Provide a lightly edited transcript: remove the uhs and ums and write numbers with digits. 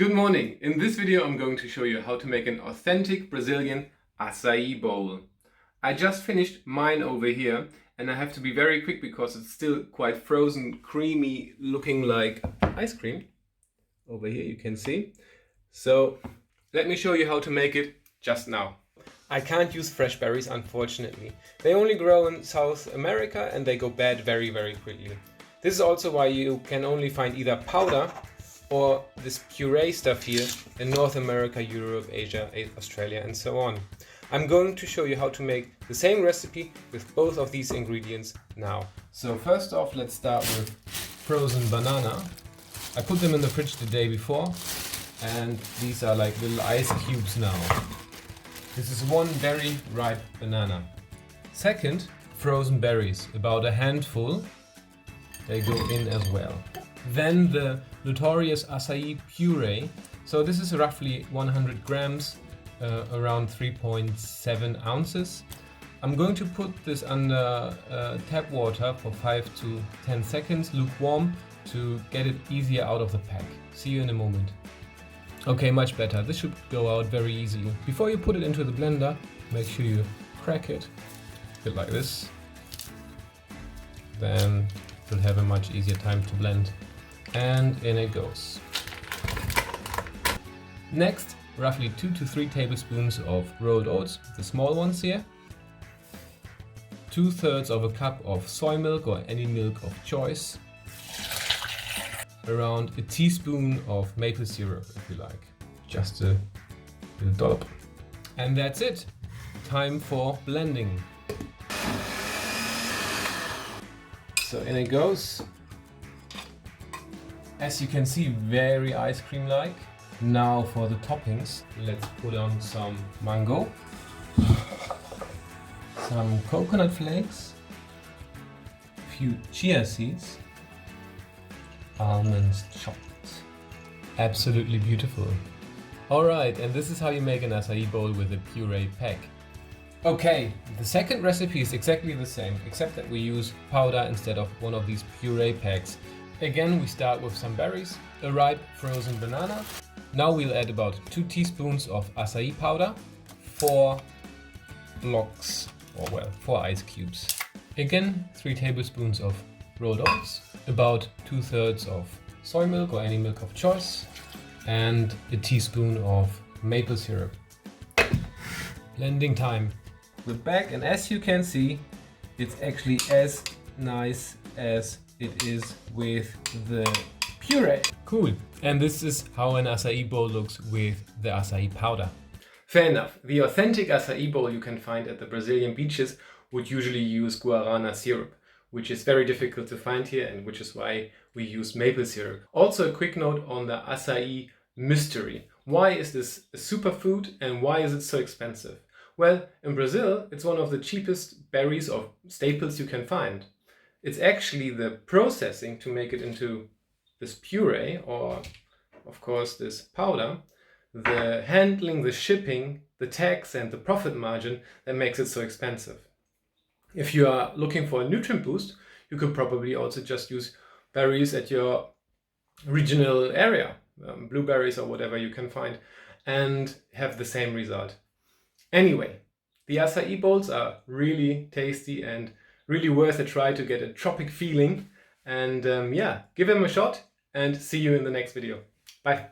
Good morning! In this video I'm going to show you how to make an authentic Brazilian acai bowl. I just finished mine over here and I have to be very quick because it's still quite frozen, creamy, looking like ice cream. Over here you can see. So let me show you how to make it just now. I can't use fresh berries, unfortunately. They only grow in South America and they go bad very quickly. This is also why you can only find either powder or this puree stuff here in North America, Europe, Asia, Australia and so on. I'm going to show you how to make the same recipe with both of these ingredients now. So first off, let's start with frozen banana. I put them in the fridge the day before and these are like little ice cubes now. This is one very ripe banana. Second, frozen berries, about a handful. They go in as well. Then the notorious acai puree. So this is roughly 100 grams, around 3.7 ounces. I'm going to put this under tap water for 5 to 10 seconds, lukewarm, to get it easier out of the pack. See you in a moment. Okay, much better. This should go out very easily. Before you put it into the blender, make sure you crack it, a bit like this. Then you'll have a much easier time to blend. And in it goes. Next, roughly 2 to 3 tablespoons of rolled oats, the small ones here. 2/3 of a cup of soy milk or any milk of choice. Around a teaspoon of maple syrup, if you like. Just a little dollop. And that's it. Time for blending. So in it goes. As you can see, very ice cream like. Now for the toppings, let's put on some mango, some coconut flakes, a few chia seeds, almonds chopped. Absolutely beautiful. Alright, and this is how you make an acai bowl with a puree pack. Okay, the second recipe is exactly the same, except that we use powder instead of one of these puree packs. Again, we start with some berries, a ripe frozen banana. Now we'll add about 2 teaspoons of acai powder, 4 blocks, or well, 4 ice cubes. Again, 3 tablespoons of rolled oats, about 2/3 of soy milk or any milk of choice, and a teaspoon of maple syrup. Blending time. We're back, and as you can see, it's actually as nice as it is with the puree. Cool. And this is how an acai bowl looks with the acai powder. Fair enough. The authentic acai bowl you can find at the Brazilian beaches would usually use guarana syrup, which is very difficult to find here and which is why we use maple syrup. Also a quick note on the acai mystery. Why is this a superfood and why is it so expensive? Well, in Brazil, it's one of the cheapest berries or staples you can find. It's actually the processing to make it into this puree or, of course, this powder, the handling, the shipping, the tax and the profit margin that makes it so expensive. If you are looking for a nutrient boost, you could probably also just use berries at your regional area, blueberries or whatever you can find, and have the same result. Anyway, the acai bowls are really tasty and really worth a try to get a tropic feeling. And yeah, give them a shot and see you in the next video. Bye.